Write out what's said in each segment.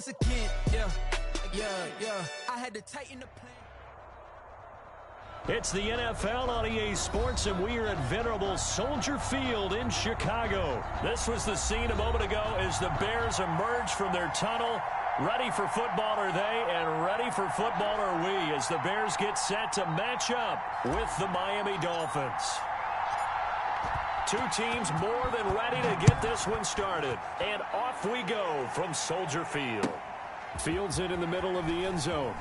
once again, I had to tighten the plan. It's the NFL on EA Sports, and we are at venerable Soldier Field in Chicago. This was the scene a moment ago as the Bears emerged from their tunnel. Ready for football are they, and ready for football are we, as the Bears get set to match up with the Miami Dolphins. Two teams more than ready to get this one started. And off we go from Soldier Field. Fields it in the middle of the end zone.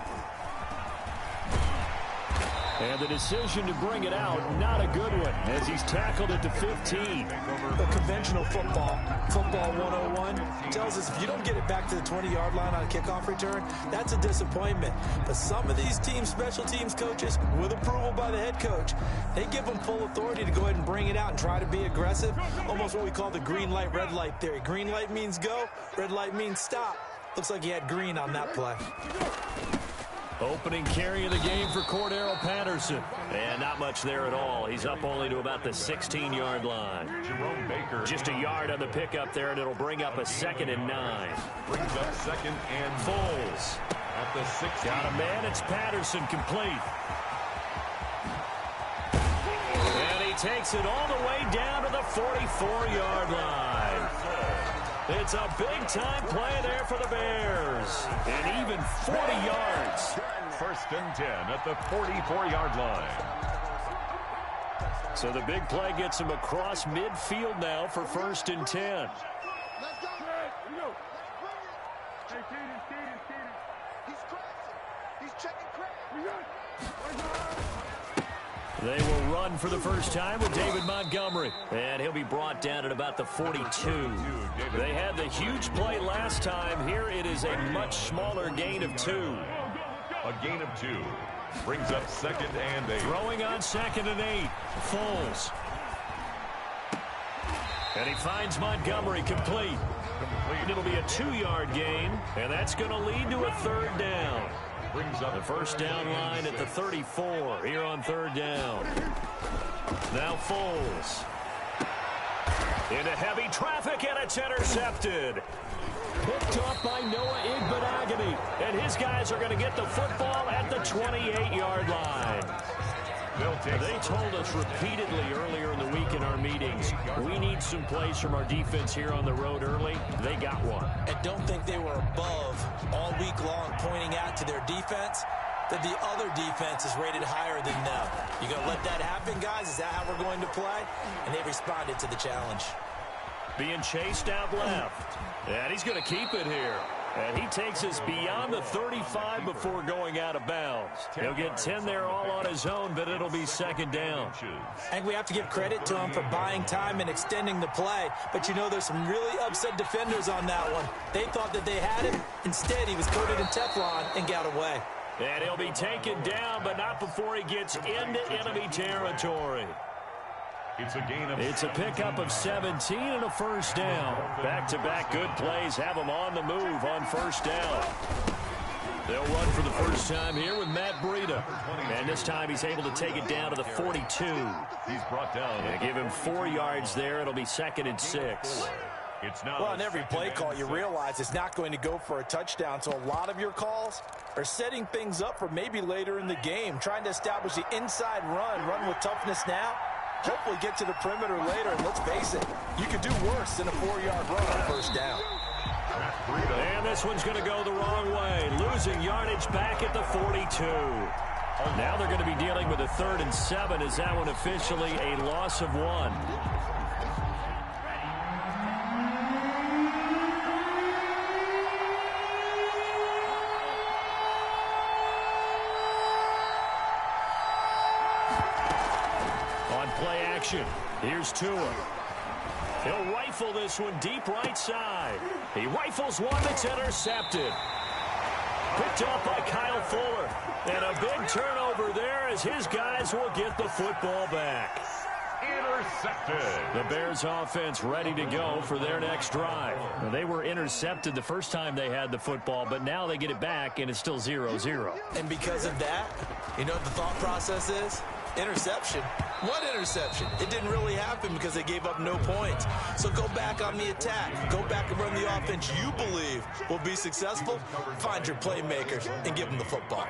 And the decision to bring it out, not a good one, as he's tackled at the 15. The conventional football 101, tells us if you don't get it back to the 20-yard line on a kickoff return, that's a disappointment. But some of these team special teams coaches, with approval by the head coach, they give them full authority to go ahead and bring it out and try to be aggressive. Almost what we call the green light, red light theory. Green light means go, red light means stop. Looks like he had green on that play. Opening carry of the game for Cordero Patterson. And not much there at all. He's up only to about the 16-yard line. Jerome Baker. Just a yard on the pickup there, and it'll bring up a 2nd and 9. Brings up 2nd and Foles. At the 16. Got a man. It's Patterson complete. And he takes it all the way down to the 44-yard line. It's a big-time play there for the Bears. And even 40 yards. 1st and 10 at the 44-yard line. So the big play gets him across midfield now for 1st and 10. They will run for the first time with David Montgomery. And he'll be brought down at about the 42. They had the huge play last time. Here it is a much smaller gain of 2. A gain of 2. Brings up 2nd and 8. Throwing on 2nd and 8. Foles. And he finds Montgomery complete. It'll be a 2-yard gain. And that's going to lead to a 3rd down. Brings up the first down line at the 34 here on 3rd down. Now Foles. Into heavy traffic, and it's intercepted. Picked up by Noah Igbenogany. And his guys are going to get the football at the 28-yard line. They told us repeatedly earlier in the week in our meetings, we need some plays from our defense here on the road early. They got one. And don't think they were above all week long pointing out to their defense that the other defense is rated higher than them. You going to let that happen, guys? Is that how we're going to play? And they responded to the challenge. Being chased out left. And he's going to keep it here. And he takes us beyond the 35 before going out of bounds. He'll get 10 there all on his own, but it'll be 2nd down. And we have to give credit to him for buying time and extending the play. But, you know, there's some really upset defenders on that one. They thought that they had him. Instead, he was coated in Teflon and got away. And he'll be taken down, but not before he gets into enemy territory. It's a pickup of 17 and a 1st down. Back-to-back good plays have them on the move on 1st down. They'll run for the first time here with Matt Breida. And this time he's able to take it down to the 42. He's brought down. And give him 4 yards there. It'll be 2nd and 6. Well, on every play call, you realize it's not going to go for a touchdown. So a lot of your calls are setting things up for maybe later in the game, trying to establish the inside run with toughness now. Hopefully get to the perimeter later, and let's face it, you could do worse than a 4-yard run on 1st down. And this one's going to go the wrong way, losing yardage back at the 42. Now they're going to be dealing with a 3rd and 7. Is that one officially a loss of 1? Play action. Here's Tua. He'll rifle this one deep right side. He rifles one that's intercepted. Picked up by Kyle Fuller. And a big turnover there as his guys will get the football back. Intercepted. The Bears offense ready to go for their next drive. Now, they were intercepted the first time they had the football, but now they get it back and it's still 0-0. And because of that, you know what the thought process is? Interception? What interception? It didn't really happen because they gave up no points. So go back on the attack. Go back and run the offense you believe will be successful. Find your playmakers and give them the football.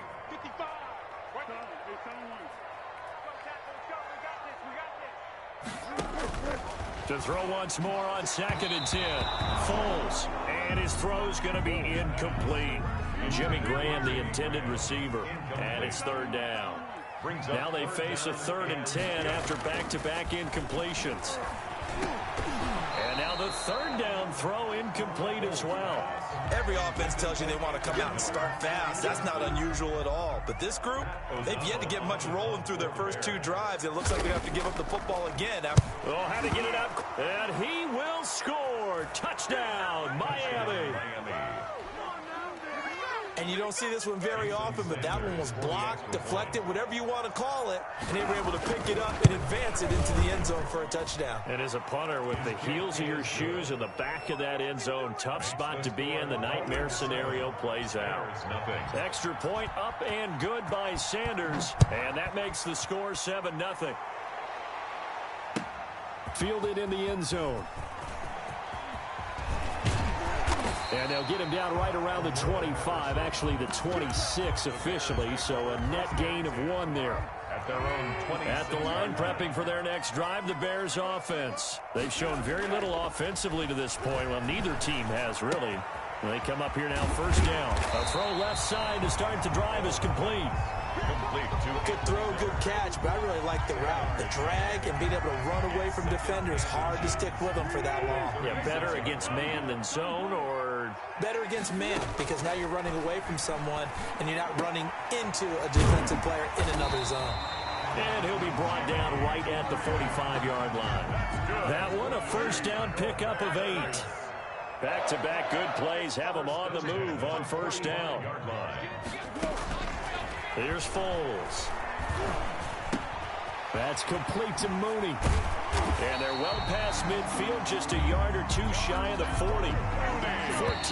To throw once more on 2nd and 10. Foles. And his throw's going to be incomplete. Jimmy Graham, the intended receiver. And it's 3rd down. Now they face a 3rd and 10 after back-to-back incompletions. And now the 3rd down throw incomplete as well. Every offense tells you they want to come out and start fast. That's not unusual at all. But this group, they've yet to get much rolling through their first 2 drives. It looks like they have to give up the football again. Oh, how to get it up. And he will score. Touchdown, Miami. And you don't see this one very often, but that one was blocked, deflected, whatever you want to call it, and they were able to pick it up and advance it into the end zone for a touchdown. And as a punter, with the heels of your shoes in the back of that end zone, tough spot to be in. The nightmare scenario plays out. Extra point up and good by Sanders, and that makes the score 7-0. Fielded in the end zone. And they'll get him down right around the 25, actually the 26 officially, so a net gain of 1 there. At their own 20. At the line, prepping for their next drive, the Bears offense. They've shown very little offensively to this point. Well, neither team has really. They come up here now, 1st down. A throw left side to start the drive is complete. Good throw, good catch, but I really like the route. The drag and being able to run away from defenders, hard to stick with them for that long. Yeah, better against man than zone, or better against man, because now you're running away from someone and you're not running into a defensive player in another zone. And he'll be brought down right at the 45-yard line. That one, a 1st down pickup of 8. Back-to-back good plays have them on the move on 1st down. Here's Foles. That's complete to Mooney. And they're well past midfield, just a yard or 2 shy of the 40.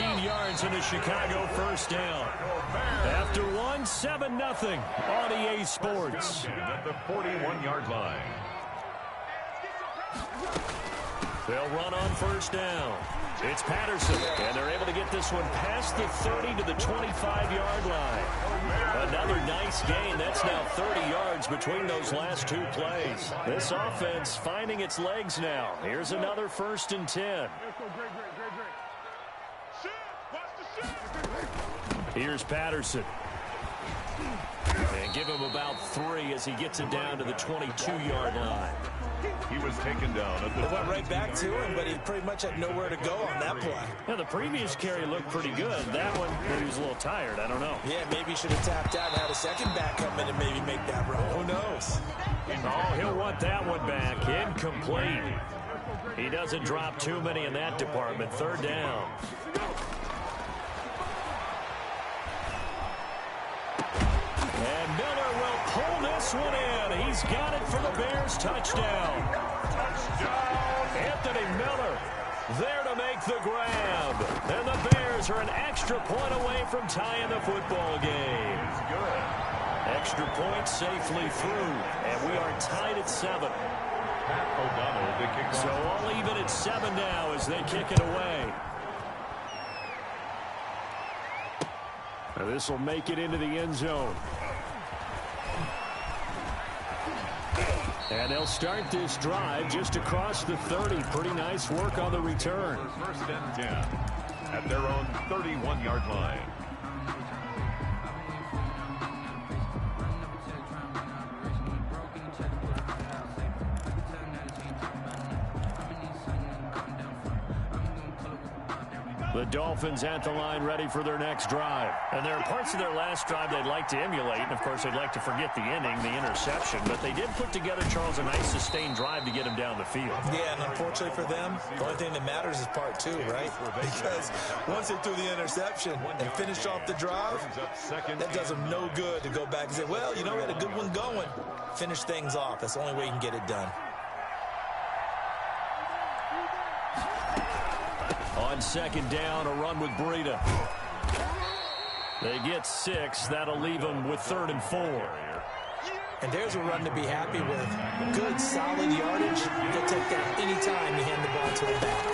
14 yards in a Chicago 1st down. After 1, 7-0 on EA Sports. At the 41-yard line. They'll run on 1st down. It's Patterson, and they're able to get this one past the 30 to the 25-yard line. Another nice gain. That's now 30 yards between those last 2 plays. This offense finding its legs now. Here's another 1st and 10. Here's Patterson. And give him about 3 as he gets it down to the 22-yard line. He was taken down. They went right back to him, but he pretty much had nowhere to go on that play. Yeah, the previous carry looked pretty good. That one, he was a little tired. I don't know. Yeah, maybe he should have tapped out and had a second back come in and maybe make that run. Who knows? Oh, he'll want that one back. Incomplete. He doesn't drop too many in that department. 3rd down. And Miller will pull this one in. He's got it for the Bears. Touchdown. Anthony Miller there to make the grab. And the Bears are an extra point away from tying the football game. Extra point safely through. And we are tied at 7. So all even at 7 now as they kick it away. Now this will make it into the end zone. And they'll start this drive just across the 30. Pretty nice work on the return. 1st and 10 at their own 31-yard line. The Dolphins at the line ready for their next drive. And there are parts of their last drive they'd like to emulate. And, of course, they'd like to forget the inning, the interception. But they did put together, Charles, a nice sustained drive to get him down the field. Yeah, and unfortunately for them, the only thing that matters is part 2, right? Because once they threw the interception and finished off the drive, that does them no good to go back and say, well, you know, we had a good one going. Finish things off. That's the only way you can get it done. On 2nd down, a run with Breida. They get 6. That'll leave them with 3rd and 4. And there's a run to be happy with. Good, solid yardage. He'll take that anytime you hand the ball to him back.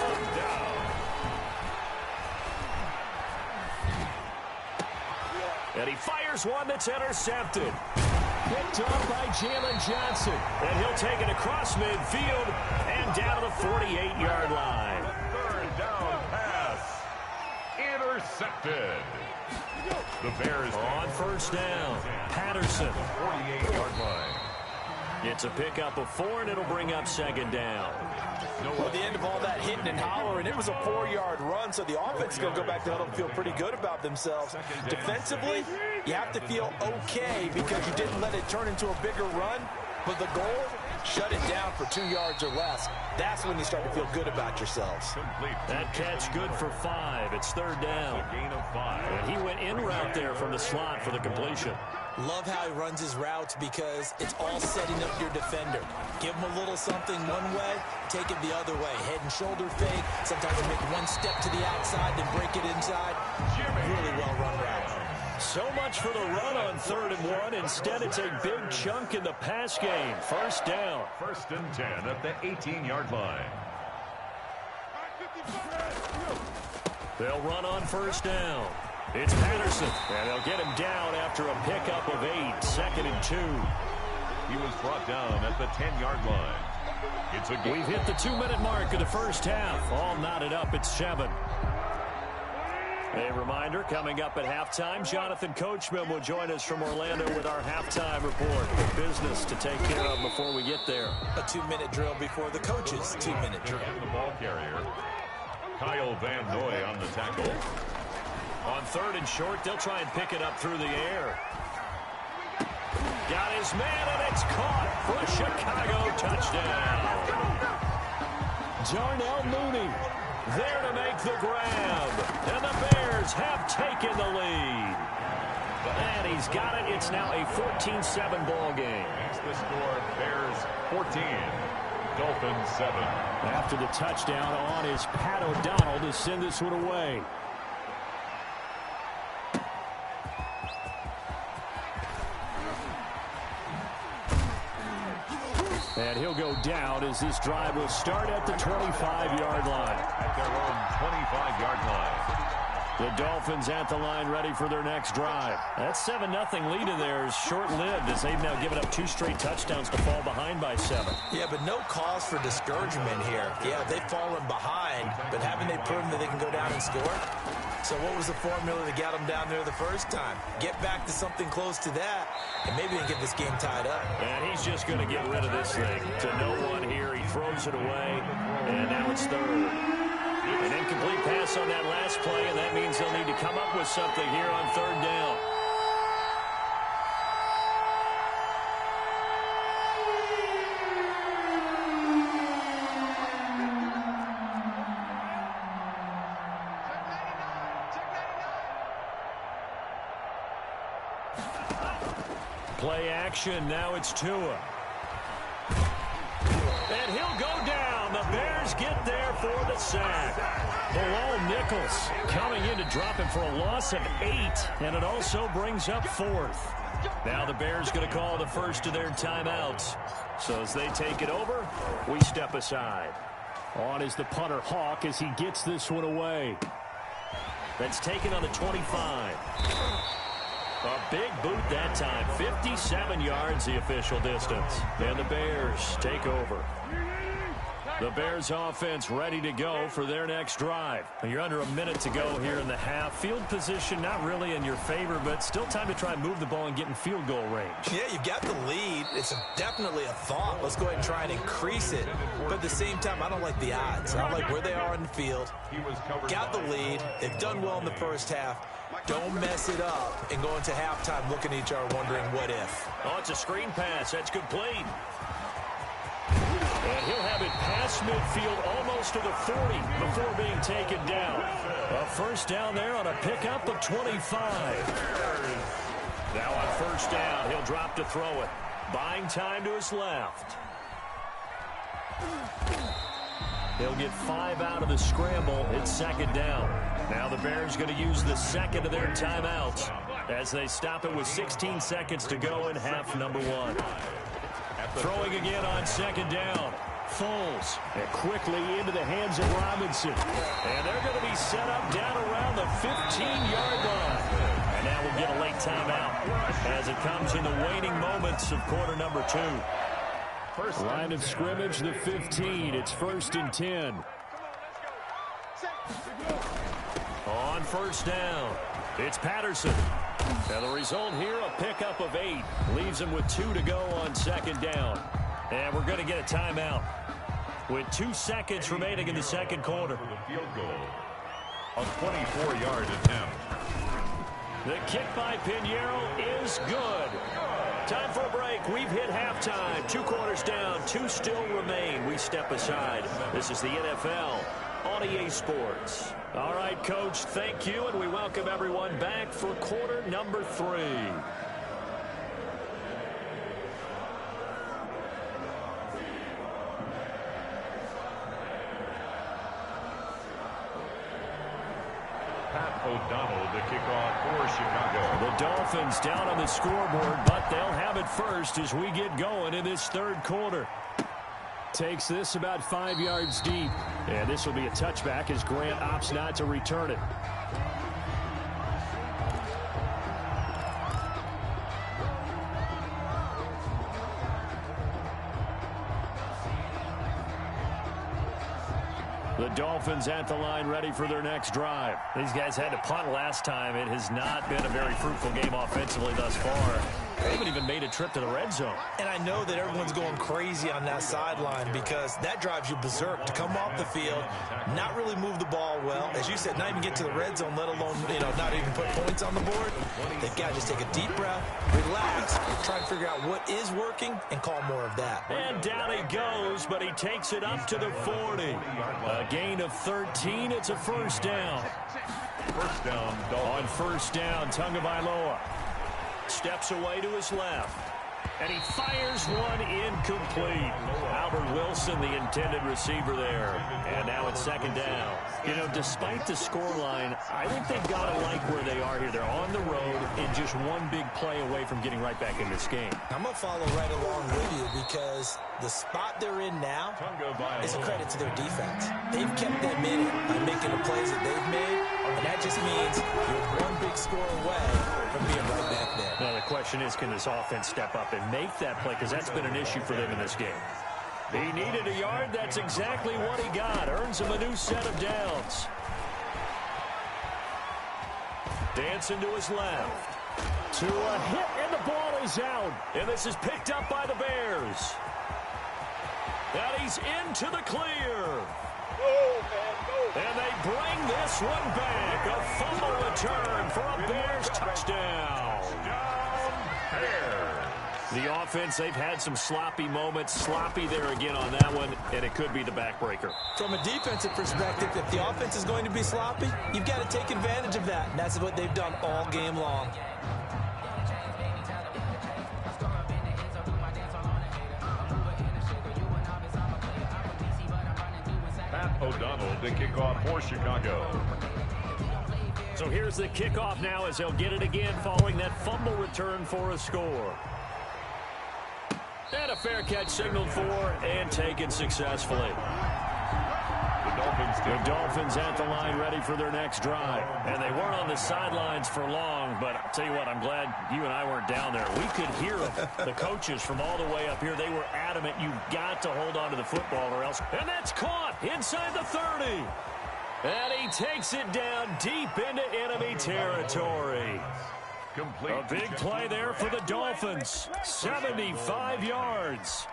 And he fires one that's intercepted. Picked off by Jalen Johnson. And he'll take it across midfield and down to the 48-yard line. Third down pass. Intercepted. The Bears on first down. Patterson. 48-yard line. It's a pickup of 4, and it'll bring up second down. Well, at the end of all that hitting and hollering, it was a 4-yard run, so the offense is going to go back to huddle and feel pretty good about themselves. Defensively, you have to feel okay because you didn't let it turn into a bigger run, but the goal, shut it down for 2 yards or less. That's when you start to feel good about yourselves. That catch good for 5. It's third down. Gain of 5. And he went in route there from the slot for the completion. Love how he runs his routes because it's all setting up your defender. Give him a little something one way, take it the other way. Head and shoulder fake. Sometimes you make one step to the outside, then break it inside. Really well-run route. So much for the run on 3rd and 1. Instead, it's a big chunk in the pass game. First down. 1st and 10 at the 18-yard line. They'll run on first down. It's Patterson, and they'll get him down after a pickup of 8. 2nd and 2. He was brought down at the 10-yard line. It's a We've hit the 2-minute mark of the first half. All knotted up at 7. A reminder, coming up at halftime, Jonathan Coachman will join us from Orlando with our halftime report. Business to take care of before we get there. A 2-minute drill before the coach's 2-minute drill. And the ball carrier, Kyle Van Noy on the tackle. On 3rd and short, they'll try and pick it up through the air. Got his man, and it's caught for a Chicago touchdown. Darnell Mooney there to make the grab. And the Bears have taken the lead. And he's got it. It's now a 14-7 ball game. Makes the score Bears 14, Dolphins 7. After the touchdown on is Pat O'Donnell to send this one away. And he'll go down as this drive will start at the 25-yard line. At their own 25-yard line. The Dolphins at the line ready for their next drive. That 7-0 lead in there is short-lived as they've now given up 2 straight touchdowns to fall behind by 7. Yeah, but no cause for discouragement here. Yeah, they've fallen behind, but haven't they proven that they can go down and score? So what was the formula that got them down there the first time? Get back to something close to that, and maybe they get this game tied up. And he's just going to get rid of this thing. To no one here, he throws it away, and now it's 3rd. An incomplete pass on that last play, and that means they'll need to come up with something here on 3rd down. Play action, now it's Tua. And he'll go down. The Bears get there for the sack. Bilal Nichols coming in to drop him for a loss of 8, and it also brings up 4th. Now the Bears going to call the first of their timeouts. So as they take it over, we step aside. On is the punter Hawk as he gets this one away. That's taken on the 25. A big boot that time. 57 yards the official distance. And the Bears take over. The Bears offense ready to go for their next drive. You're under a minute to go here in the half. Field position not really in your favor, but still time to try and move the ball and get in field goal range. Yeah, you've got the lead. It's definitely a thought. Let's go ahead and try and increase it. But at the same time, I don't like the odds. I don't like where they are in the field. Got the lead. They've done well in the first half. Don't mess it up and go into halftime looking at each other wondering what if. Oh, it's a screen pass. That's complete. And he'll have it past midfield almost to the 40 before being taken down. A first down there on a pickup of 25. Now on first down, he'll drop to throw it. Buying time to his left. He'll get 5 out of the scramble. It's second down. Now the Bears going to use the second of their timeouts as they stop it with 16 seconds to go in half number one. Throwing again on second down. Foles and quickly into the hands of Robinson. And they're going to be set up down around the 15-yard line. And now we'll get a late timeout as it comes in the waning moments of quarter number two. First line of scrimmage, the 15. It's 1st and 10. On first down, it's Patterson. And the result here, a pickup of 8. Leaves him with 2 to go on second down. And we're going to get a timeout with 2 seconds remaining in the second quarter. The field goal, a 24-yard attempt. The kick by Pinheiro is good. Time for a break. We've hit halftime. 2 quarters down. 2 still remain. We step aside. This is the NFL on EA Sports. All right, Coach, thank you, and we welcome everyone back for quarter number 3. Pat O'Donnell to kick off for Chicago. The Dolphins down on the scoreboard, but they'll have it first as we get going in this third quarter. Takes this about 5 yards deep. And this will be a touchback as Grant opts not to return it. The Dolphins at the line ready for their next drive. These guys had to punt last time. It has not been a very fruitful game offensively thus far. They haven't even made a trip to the red zone. And I know that everyone's going crazy on that sideline because that drives you berserk to come off the field, not really move the ball well. As you said, not even get to the red zone, let alone, not even put points on the board. They've got to just take a deep breath, relax, try to figure out what is working, and call more of that. And down he goes, but he takes it up to the 40. A gain of 13. It's a first down. First down, on first down, Tagovailoa steps away to his left, and he fires one incomplete. Albert Wilson, the intended receiver there, and now it's second down. Despite the scoreline, I think they've got to like where they are here. They're on the road and just one big play away from getting right back in this game. I'm going to follow right along with you because the spot they're in now is a credit to their defense. They've kept them in it by making the plays that they've made, and that just means you're one big score away from being right back there. Now the question is, can this offense step up and make that play? Because that's been an issue for them in this game. He needed a yard. That's exactly what he got. Earns him a new set of downs. Dancing to his left. To a hit, and the ball is out. And this is picked up by the Bears. And he's into the clear. And they bring this one back. A fumble return for a Bears touchdown. The offense, they've had some sloppy moments. Sloppy there again on that one, and it could be the backbreaker. From a defensive perspective, if the offense is going to be sloppy, you've got to take advantage of that, and that's what they've done all game long. Pat O'Donnell to kick off for Chicago. So here's the kickoff now as they'll get it again following that fumble return for a score. And a fair catch signaled for and taken successfully. The Dolphins at the line ready for their next drive. And they weren't on the sidelines for long, but I'll tell you what, I'm glad you and I weren't down there. We could hear them, the coaches from all the way up here. They were adamant, you've got to hold on to the football or else. And that's caught inside the 30. And he takes it down deep into enemy territory. A big play there for the Dolphins. 75 yards.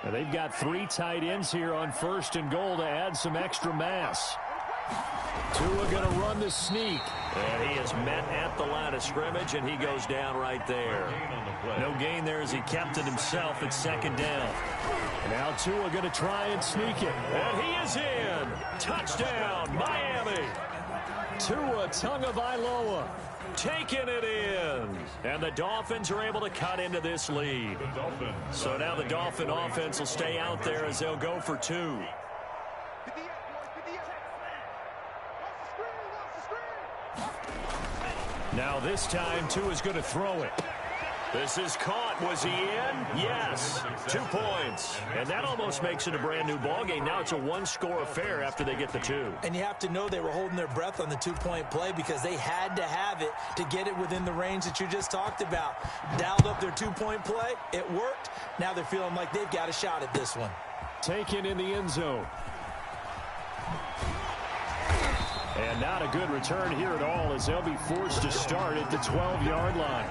Now they've got 3 tight ends here on first and goal to add some extra mass. Tua going to run the sneak. And he is met at the line of scrimmage, and he goes down right there. No gain there as he kept it himself at second down. And now Tua going to try and sneak it. And he is in. Touchdown, Miami. Tua Tagovailoa taking it in. And the Dolphins are able to cut into this lead. So now the Dolphin offense will stay out there as they'll go for 2. Now this time, Tua is going to throw it. This is caught. Was he in? Yes. 2 points. And that almost makes it a brand new ball game. Now it's a one-score affair after they get the 2. And you have to know they were holding their breath on the 2-point play because they had to have it to get it within the range that you just talked about. Dialed up their 2-point play. It worked. Now they're feeling like they've got a shot at this one. Taken in the end zone. And not a good return here at all as they'll be forced to start at the 12-yard line.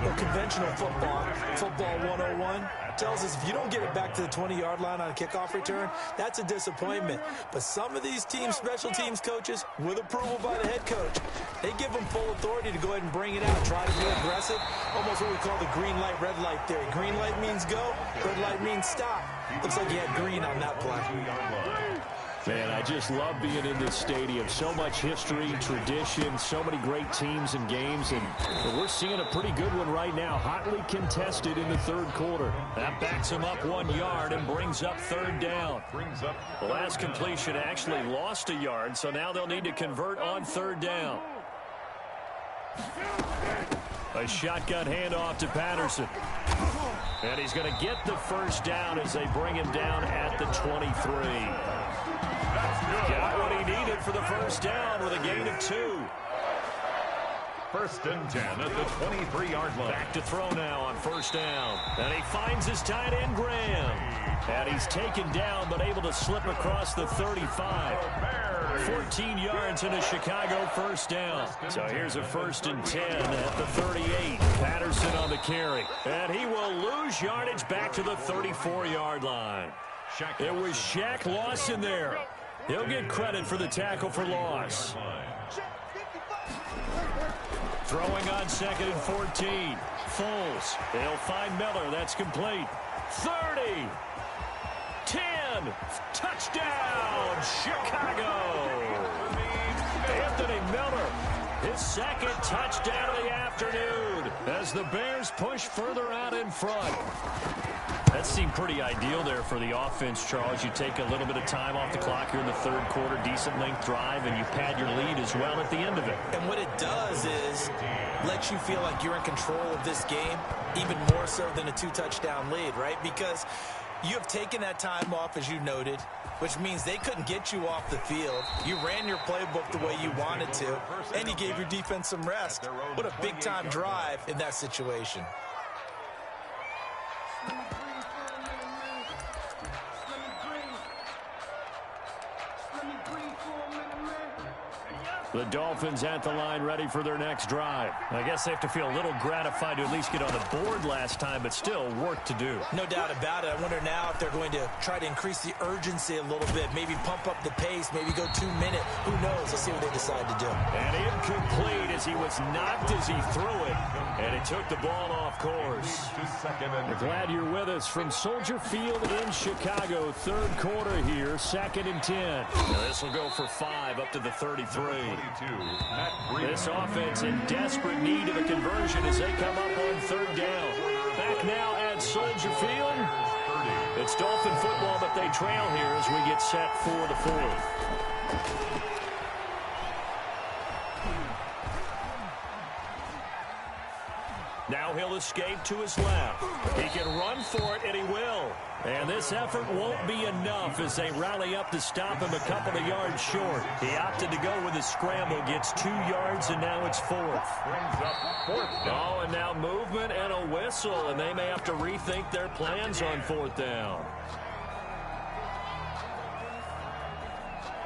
Well, conventional football 101, tells us if you don't get it back to the 20-yard line on a kickoff return, that's a disappointment. But some of these teams, special teams coaches, with approval by the head coach, they give them full authority to go ahead and bring it out, try to be aggressive, almost what we call the green light, red light theory. Green light means go, red light means stop. Looks like he had green on that play. Man, I just love being in this stadium. So much history, tradition, so many great teams and games, and we're seeing a pretty good one right now. Hotly contested in the third quarter. That backs them up 1 yard and brings up third down. The last completion actually lost a yard, so now they'll need to convert on third down. A shotgun handoff to Patterson. And he's going to get the first down as they bring him down at the 23. Got what he needed for the first down with a gain of 2. First and 10 at the 23-yard line. Back to throw now on first down. And he finds his tight end, Graham. And he's taken down but able to slip across the 35. 14 yards and a Chicago first down. So here's a first and 10 at the 38. Patterson on the carry. And he will lose yardage back to the 34-yard line. It was Shaq Lawson there. He'll get credit for the tackle for loss. Throwing on second and 14. Foles. They'll find Miller. That's complete. 30. 10. Touchdown, Chicago. Anthony Miller. His second touchdown of the afternoon as the Bears push further out in front. That seemed pretty ideal there for the offense, Charles. You take a little bit of time off the clock here in the third quarter, decent length drive, and you pad your lead as well at the end of it. And what it does is lets you feel like you're in control of this game, even more so than a 2-touchdown lead, right? Because you have taken that time off, as you noted, which means they couldn't get you off the field. You ran your playbook the way you wanted to, and you gave your defense some rest. What a big-time drive in that situation. The Dolphins at the line ready for their next drive. I guess they have to feel a little gratified to at least get on the board last time, but still work to do. No doubt about it. I wonder now if they're going to try to increase the urgency a little bit, maybe pump up the pace, maybe go 2 minute. Who knows? Let's see what they decide to do. And incomplete as he was knocked as he threw it, and it took the ball off course. We're glad you're with us from Soldier Field in Chicago. Third quarter here, second and 10. Now this will go for 5 up to the 33. This offense in desperate need of a conversion as they come up on third down. Back now at Soldier Field. It's Dolphin football, but they trail here as we get set for the fourth. Now he'll escape to his left. He can run for it, and he will. And this effort won't be enough as they rally up to stop him a couple of yards short. He opted to go with a scramble, gets 2 yards, and now it's fourth. Oh, and now movement and a whistle, and they may have to rethink their plans on fourth down.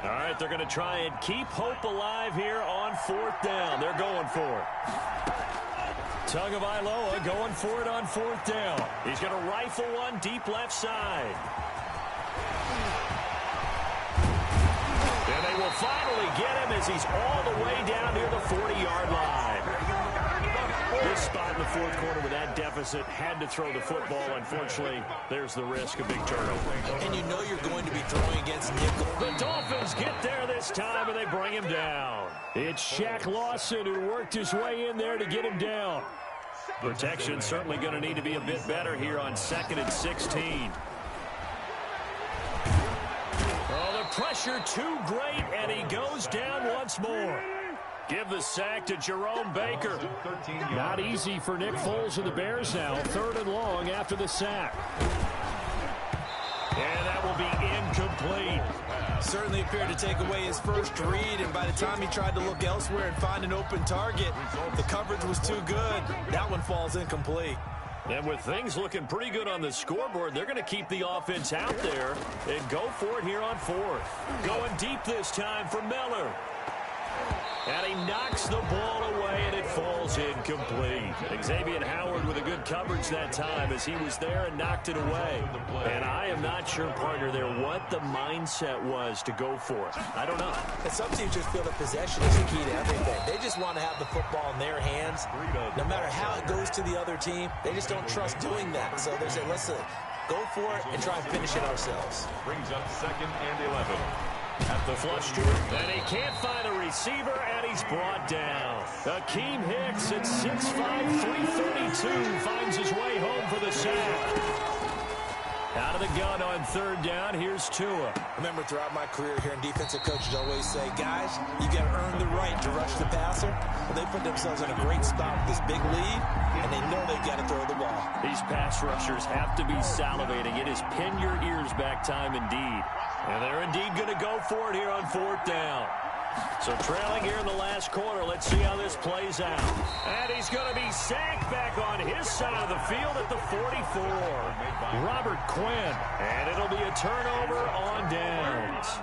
All right, they're going to try and keep hope alive here on fourth down. They're going for it. Tagovailoa going for it on fourth down. He's going to rifle one deep left side. And they will finally get him as he's all the way down near the 40-yard line. This spot in the fourth quarter with that deficit, had to throw the football. Unfortunately, there's the risk of big turnover. And you know you're going to be throwing against nickel. The Dolphins get there this time, and they bring him down. It's Shaq Lawson who worked his way in there to get him down. Protection certainly going to need to be a bit better here on 2nd and 16. Oh, the pressure too great, and he goes down once more. Give the sack to Jerome Baker. Not easy for Nick Foles and the Bears now. 3rd and long after the sack. And that will be incomplete. Certainly appeared to take away his first read, and by the time he tried to look elsewhere and find an open target, the coverage was too good. That one falls incomplete. And with things looking pretty good on the scoreboard, they're going to keep the offense out there and go for it here on 4th. Going deep this time for Miller. And he knocks the ball away, and it falls incomplete. Xavier Howard with a good coverage that time as he was there and knocked it away. And I am not sure, partner, there what the mindset was to go for it. I don't know. And some teams just feel that possession is the key to everything. They just want to have the football in their hands. No matter how it goes to the other team, they just don't trust doing that. So they say, let's go for it and try and finish it ourselves. Brings up 2nd and 11. At the flush to it. And he can't find a receiver, and he's brought down. Akeem Hicks at 6'5", 332 finds his way home for the sack. Out of the gun on 3rd down, here's Tua. I remember throughout my career here in defensive coaches always say, guys, you got to earn the right to rush the passer. Well, they put themselves in a great spot with this big lead, and they know they've got to throw the ball. These pass rushers have to be salivating. It is pin your ears back time indeed. And they're indeed going to go for it here on 4th down. So trailing here in the last quarter, let's see how this plays out. And he's going to be sacked back on his side of the field at the 44. Robert Quinn. And it'll be a turnover on downs.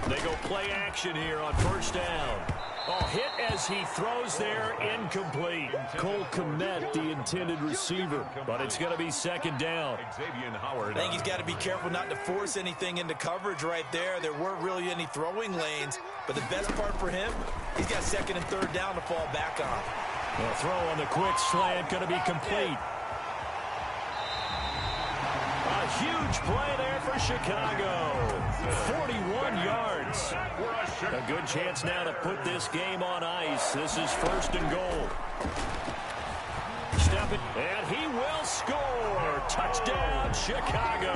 They go play action here on 1st down. Oh, hit as he throws there, incomplete. Cole Kmet, the intended receiver, but it's going to be 2nd down. Xavier Howard. I think he's got to be careful not to force anything into coverage right there. There weren't really any throwing lanes, but the best part for him, he's got 2nd and 3rd down to fall back on. The throw on the quick slant going to be complete. A huge play there for Chicago. 41 yards. A good chance now to put this game on ice. This is 1st and goal. Step it, and he will score. Touchdown, Chicago.